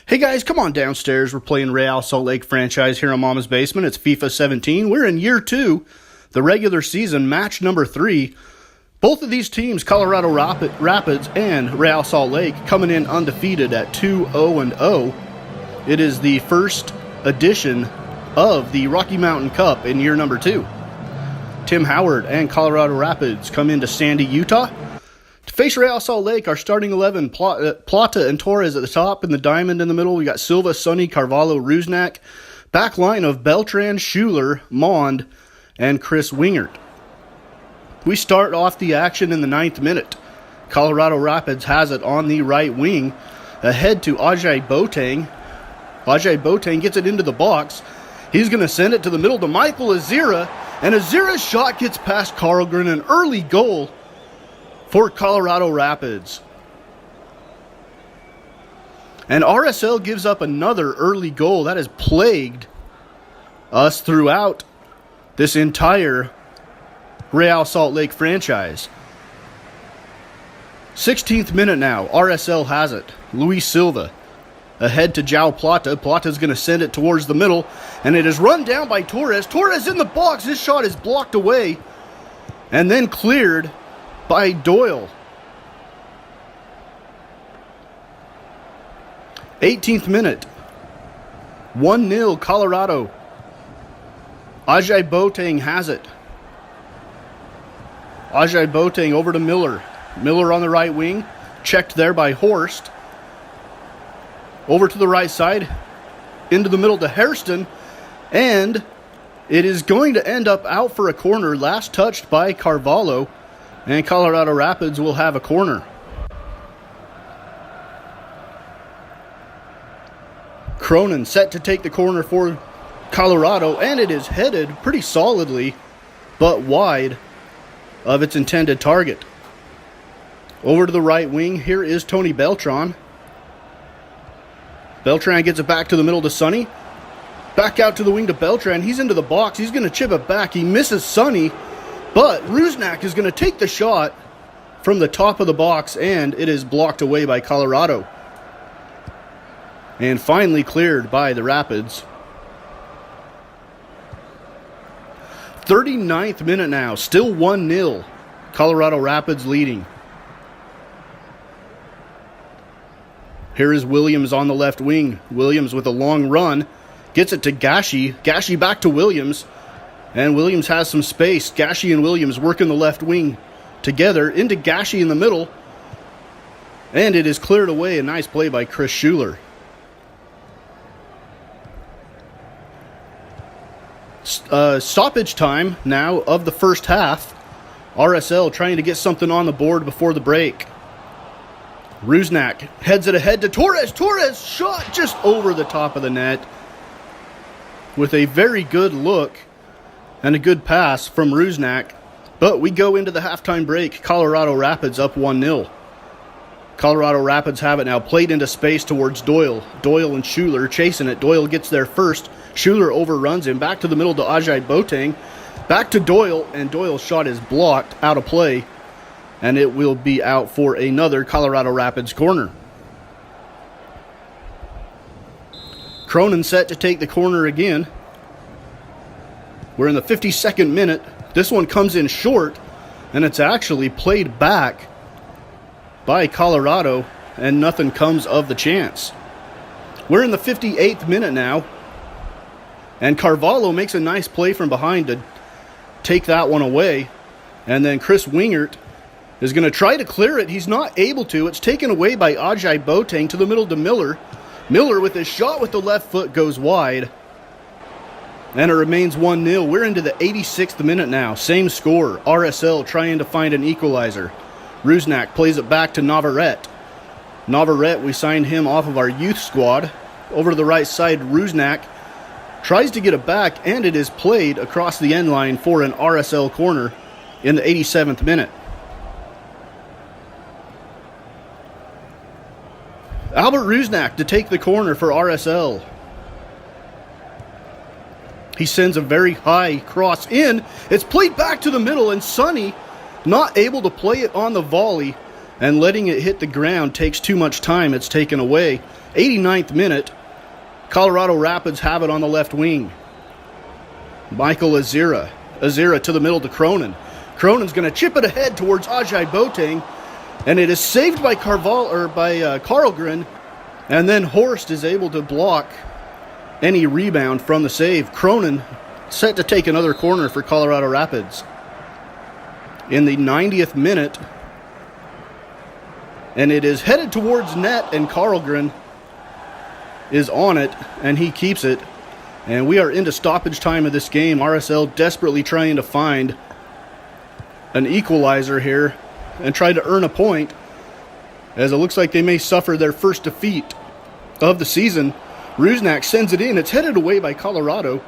Hey guys, come on downstairs. We're playing Real Salt Lake franchise here on Mama's Basement. It's FIFA 17. We're in year 2, the regular season, match number 3. Both of these teams, Colorado Rapids and Real Salt Lake, coming in undefeated at 2-0-0. It is the first edition of the Rocky Mountain Cup in year number 2. Tim Howard and Colorado Rapids come into Sandy, Utah. To face Real Salt Lake, our starting 11, Plata and Torres at the top, and the diamond in the middle. We got Silva, Sonny, Carvalho, Rusnak. Back line of Beltran, Schuler, Mond, and Chris Wingert. We start off the action in the 9th minute. Colorado Rapids has it on the right wing, ahead to Ajay Boateng. Ajay Boateng gets it into the box. He's going to send it to the middle to Michael Azira, and Azira's shot gets past Karlgren, an early goal for Colorado Rapids. And RSL gives up another early goal. That has plagued us throughout this entire Real Salt Lake franchise. 16th minute now. RSL has it. Luis Silva ahead to João Plata. Plata's going to send it towards the middle, and it is run down by Torres. Torres in the box. His shot is blocked away and then cleared by Doyle. 18th minute. 1-0 Colorado. Ajay Boateng has it. Ajay Boateng over to Miller. Miller on the right wing. Checked there by Horst. Over to the right side. Into the middle to Hairston. And it is going to end up out for a corner. Last touched by Carvalho. And Colorado Rapids will have a corner. Cronin set to take the corner for Colorado, and it is headed pretty solidly, but wide of its intended target. Over to the right wing, here is Tony Beltran. Beltran gets it back to the middle to Sonny. Back out to the wing to Beltran. He's into the box. He's going to chip it back. He misses Sonny. But Rusnak is going to take the shot from the top of the box, and it is blocked away by Colorado. And finally cleared by the Rapids. 39th minute now, still 1-0. Colorado Rapids leading. Here is Williams on the left wing. Williams with a long run. Gets it to Gashi. Gashi back to Williams. And Williams has some space. Gashi and Williams working the left wing together. Into Gashi in the middle. And it is cleared away. A nice play by Chris Schuler. Stoppage time now of the first half. RSL trying to get something on the board before the break. Rusnak heads it ahead to Torres. Torres shot just over the top of the net. With a very good look. And a good pass from Rusnak. But we go into the halftime break. Colorado Rapids up 1-0. Colorado Rapids have it now. Played into space towards Doyle. Doyle and Schuler chasing it. Doyle gets there first. Schuler overruns him. Back to the middle to Ajay Boateng. Back to Doyle. And Doyle's shot is blocked out of play. And it will be out for another Colorado Rapids corner. Cronin set to take the corner again. We're in the 52nd minute. This one comes in short, and it's actually played back by Colorado, and nothing comes of the chance. We're in the 58th minute now, and Carvalho makes a nice play from behind to take that one away, and then Chris Wingert is going to try to clear it. He's not able to. It's taken away by Ajay Boateng to the middle to Miller. Miller with his shot with the left foot goes wide. And it remains 1-0. We're into the 86th minute now. Same score. RSL trying to find an equalizer. Rusnak plays it back to Navarrete. Navarrete, we signed him off of our youth squad. Over to the right side, Rusnak tries to get it back, and it is played across the end line for an RSL corner in the 87th minute. Albert Rusnak to take the corner for RSL. He sends a very high cross in. It's played back to the middle, and Sonny not able to play it on the volley and letting it hit the ground takes too much time. It's taken away. 89th minute, Colorado Rapids have it on the left wing. Michael Azira. Azira to the middle to Cronin. Cronin's going to chip it ahead towards Ajay Boateng, and it is saved by Karlgren, and then Horst is able to block any rebound from the save. Cronin set to take another corner for Colorado Rapids. In the 90th minute, and it is headed towards net, and Karlgren is on it, and he keeps it. And we are into stoppage time of this game. RSL desperately trying to find an equalizer here and try to earn a point, as it looks like they may suffer their first defeat of the season. Rusnak sends it in. It's headed away by Colorado.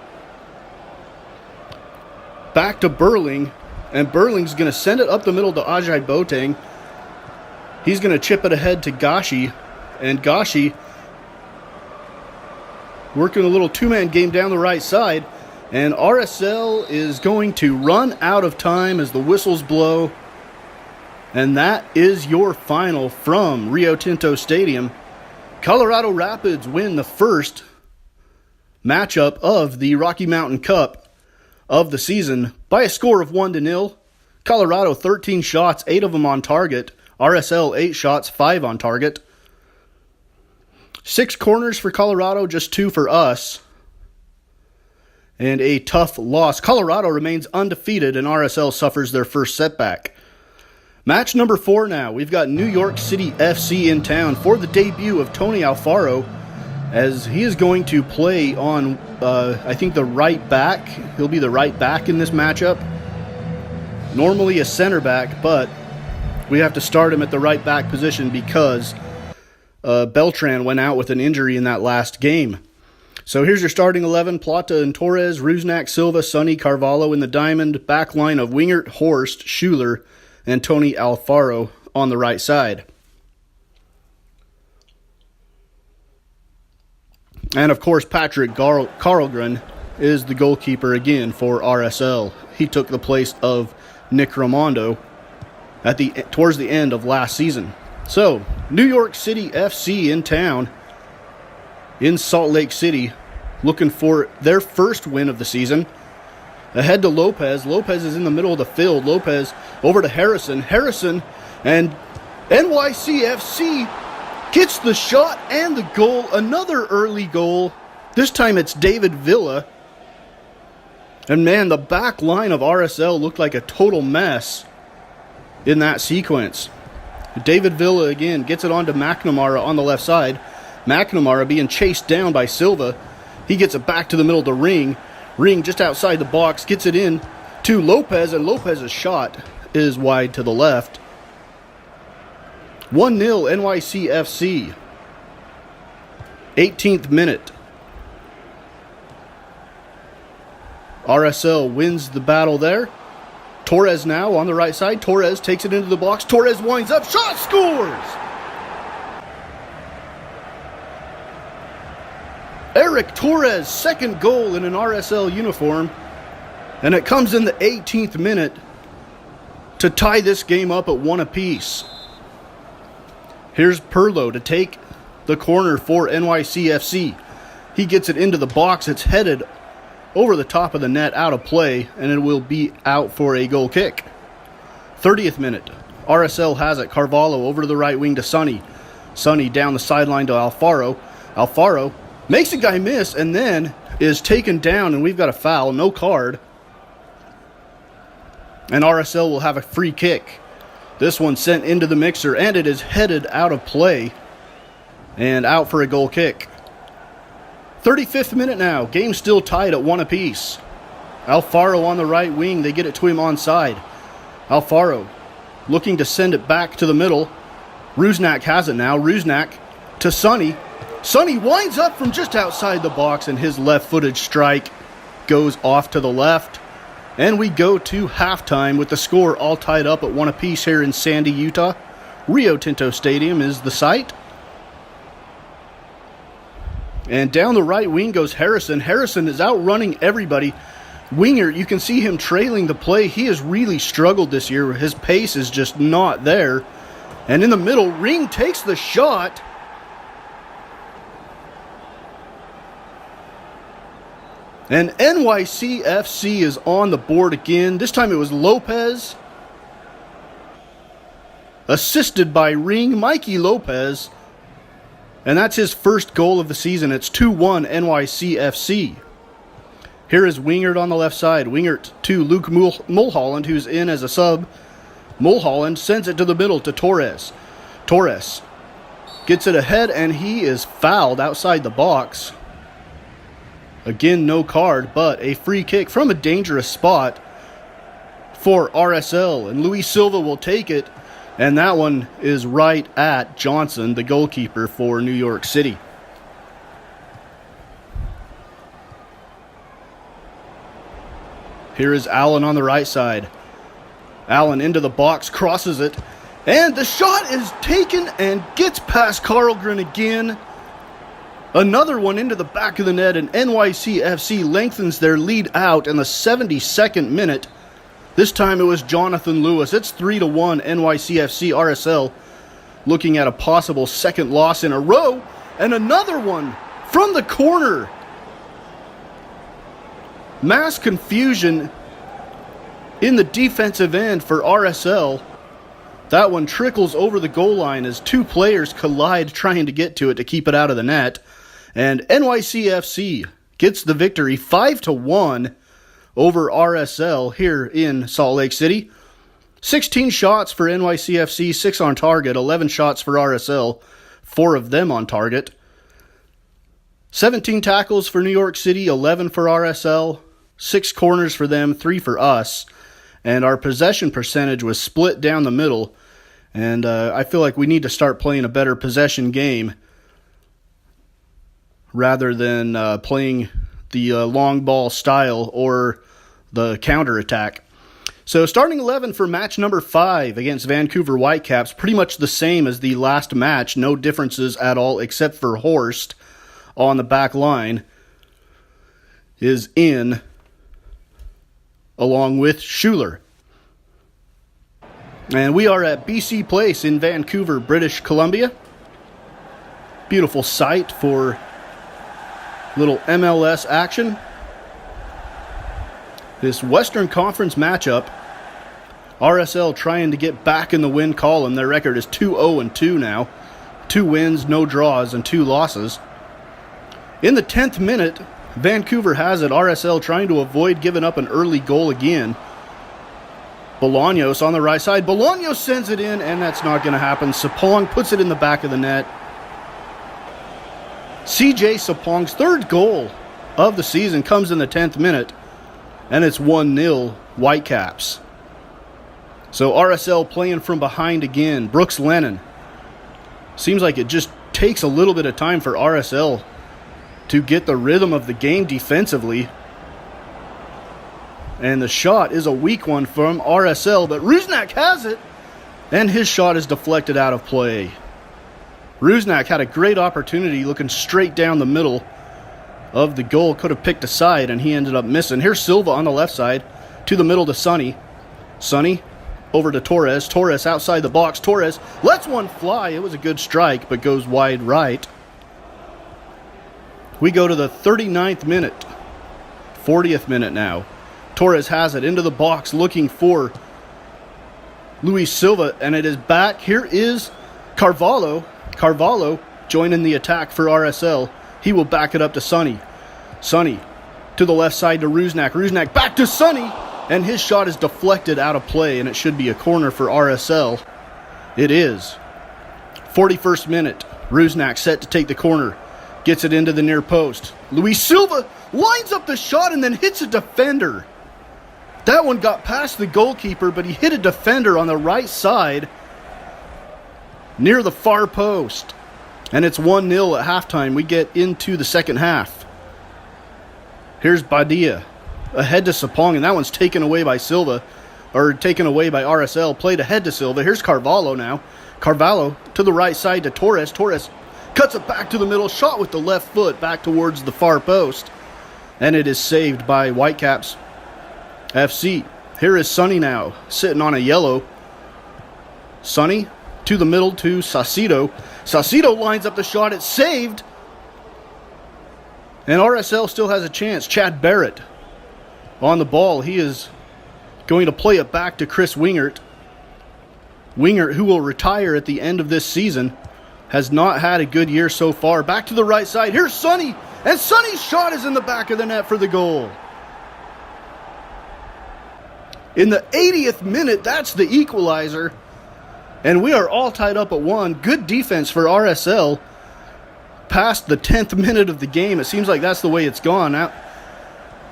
Back to Burling, and Burling's going to send it up the middle to Ajay Boateng. He's going to chip it ahead to Gashi, and Gashi working a little two-man game down the right side, and RSL is going to run out of time as the whistles blow. And that is your final from Rio Tinto Stadium. Colorado Rapids win the first matchup of the Rocky Mountain Cup of the season by a score of 1-0. Colorado 13 shots, 8 of them on target. RSL 8 shots, 5 on target. 6 corners for Colorado, just 2 for us. And a tough loss. Colorado remains undefeated, and RSL suffers their first setback. Match number 4 now. We've got New York City FC in town for the debut of Tony Alfaro, as he is going to play on, I think, the right back. He'll be the right back in this matchup. Normally a center back, but we have to start him at the right back position because Beltran went out with an injury in that last game. So here's your starting 11. Plata and Torres, Rusnak, Silva, Sonny, Carvalho in the diamond. Back line of Wingert, Horst, Schuler, and Tony Alfaro on the right side. And of course, Patrick Karlgren is the goalkeeper again for RSL. He took the place of Nick Raimondo towards the end of last season. So, New York City FC in town, in Salt Lake City, looking for their first win of the season. Ahead to Lopez. Lopez is in the middle of the field. Lopez over to Harrison. Harrison, and NYCFC gets the shot and the goal. Another early goal. This time it's David Villa. And man, the back line of RSL looked like a total mess in that sequence. David Villa again gets it on to McNamara on the left side. McNamara being chased down by Silva. He gets it back to the middle of the ring. Ring just outside the box. Gets it in to Lopez, and Lopez's shot is wide to the left. 1-0 NYCFC. 18th minute. RSL wins the battle there. Torres now on the right side. Torres takes it into the box. Torres winds up. Shot, scores! Eric Torres, second goal in an RSL uniform. And it comes in the 18th minute to tie this game up at 1 apiece. Here's Perlo to take the corner for NYCFC. He gets it into the box. It's headed over the top of the net, out of play, and it will be out for a goal kick. 30th minute. RSL has it. Carvalho over to the right wing to Sonny. Sonny down the sideline to Alfaro. Alfaro makes a guy miss and then is taken down, and we've got a foul, no card. And RSL will have a free kick. This one sent into the mixer, and it is headed out of play and out for a goal kick. 35th minute now. Game still tied at 1 apiece. Alfaro on the right wing. They get it to him onside. Alfaro looking to send it back to the middle. Rusnak has it now. Rusnak to Sonny. Sonny winds up from just outside the box, and his left-footed strike goes off to the left. And we go to halftime with the score all tied up at 1 apiece here in Sandy, Utah. Rio Tinto Stadium is the site. And down the right wing goes Harrison. Harrison is outrunning everybody. Winger, you can see him trailing the play. He has really struggled this year. His pace is just not there. And in the middle, Ring takes the shot. And NYCFC is on the board again. This time it was Lopez. Assisted by Ring, Mikey Lopez. And that's his first goal of the season. It's 2-1 NYCFC. Here is Wingert on the left side. Wingert to Luke Mulholland, who's in as a sub. Mulholland sends it to the middle to Torres. Torres gets it ahead, and he is fouled outside the box. Again, no card, but a free kick from a dangerous spot for RSL. And Luis Silva will take it, and that one is right at Johnson, the goalkeeper for New York City. Here is Allen on the right side. Allen into the box, crosses it, and the shot is taken and gets past Karlgren again. Another one into the back of the net, and NYCFC lengthens their lead out in the 72nd minute. This time it was Jonathan Lewis. It's 3-1 NYCFC. RSL looking at a possible second loss in a row, and another one from the corner. Mass confusion in the defensive end for RSL. That one trickles over the goal line as two players collide trying to get to it to keep it out of the net. And NYCFC gets the victory 5-1 over RSL here in Salt Lake City. 16 shots for NYCFC, 6 on target, 11 shots for RSL, 4 of them on target. 17 tackles for New York City, 11 for RSL, 6 corners for them, 3 for us. And our possession percentage was split down the middle. And I feel like we need to start playing a better possession game rather than playing the long ball style or the counterattack. So starting 11 for match number 5 against Vancouver Whitecaps, pretty much the same as the last match. No differences at all except for Horst on the back line is in along with Schuler. And we are at BC Place in Vancouver, British Columbia. Beautiful site for little MLS action. This Western Conference matchup, RSL trying to get back in the win column. Their record is 2-0-2 now. 2 wins, no draws, and 2 losses. In the 10th minute, Vancouver has it. RSL trying to avoid giving up an early goal again. Bolaños on the right side. Bolaños sends it in, and that's not going to happen. Sapong puts it in the back of the net. CJ Sapong's 3rd goal of the season comes in the 10th minute, and it's 1-0 Whitecaps. So RSL playing from behind again. Brooks Lennon. Seems like it just takes a little bit of time for RSL to get the rhythm of the game defensively. And the shot is a weak one from RSL, but Rusnak has it, and his shot is deflected out of play. Rusnak had a great opportunity looking straight down the middle of the goal. Could have picked a side, and he ended up missing. Here's Silva on the left side, to the middle to Sonny. Sonny over to Torres. Torres outside the box. Torres lets one fly. It was a good strike, but goes wide right. We go to the 39th minute, 40th minute now. Torres has it into the box looking for Luis Silva, and it is back. Here is Carvalho. Carvalho joining the attack for RSL. He will back it up to Sonny. Sonny to the left side to Rusnak. Rusnak back to Sonny, and his shot is deflected out of play, and it should be a corner for RSL. It is. 41st minute. Rusnak set to take the corner. Gets it into the near post. Luis Silva lines up the shot and then hits a defender. That one got past the goalkeeper, but he hit a defender on the right side near the far post. And it's 1-0 at halftime. We get into the second half. Here's Badia ahead to Sapong, and that one's taken away by Silva, or taken away by RSL. Played ahead to Silva. Here's Carvalho now. Carvalho to the right side to Torres. Torres cuts it back to the middle, shot with the left foot back towards the far post. And it is saved by Whitecaps FC. Here is Sonny now, sitting on a yellow. Sonny to the middle to Saucedo. Saucedo lines up the shot. It's saved. And RSL still has a chance. Chad Barrett on the ball. He is going to play it back to Chris Wingert. Wingert, who will retire at the end of this season, has not had a good year so far. Back to the right side. Here's Sonny. And Sonny's shot is in the back of the net for the goal. In the 80th minute, that's the equalizer. And we are all tied up at 1. Good defense for RSL. Past the 10th minute of the game, it seems like that's the way it's gone out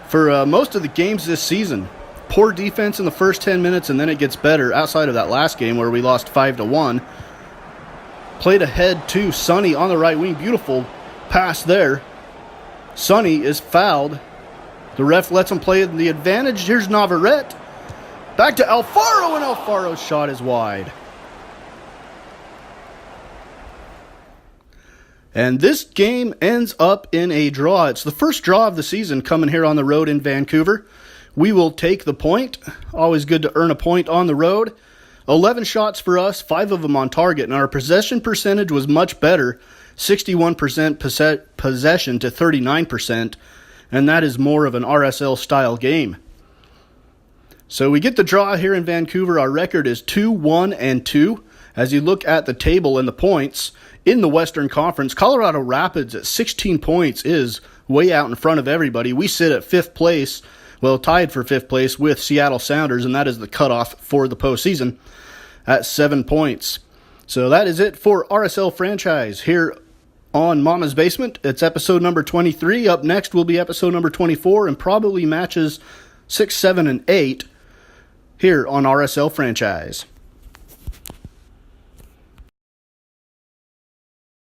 for most of the games this season. Poor defense in the first 10 minutes, and then it gets better outside of that last game where we lost 5-1. Played ahead to Sonny on the right wing. Beautiful pass there. Sonny is fouled. The ref lets him play the advantage. Here's Navarrete. Back to Alfaro, and Alfaro's shot is wide. And this game ends up in a draw. It's the first draw of the season coming here on the road in Vancouver. We will take the point. Always good to earn a point on the road. 11 shots for us, 5 of them on target, and our possession percentage was much better, 61% possession to 39%, and that is more of an RSL-style game. So we get the draw here in Vancouver. Our record is 2-1-2. As you look at the table and the points in the Western Conference, Colorado Rapids at 16 points is way out in front of everybody. We sit at 5th place, well, tied for 5th place with Seattle Sounders, and that is the cutoff for the postseason at 7 points. So that is it for RSL Franchise here on Mama's Basement. It's episode number 23. Up next will be episode number 24 and probably matches 6, 7, and 8 here on RSL Franchise.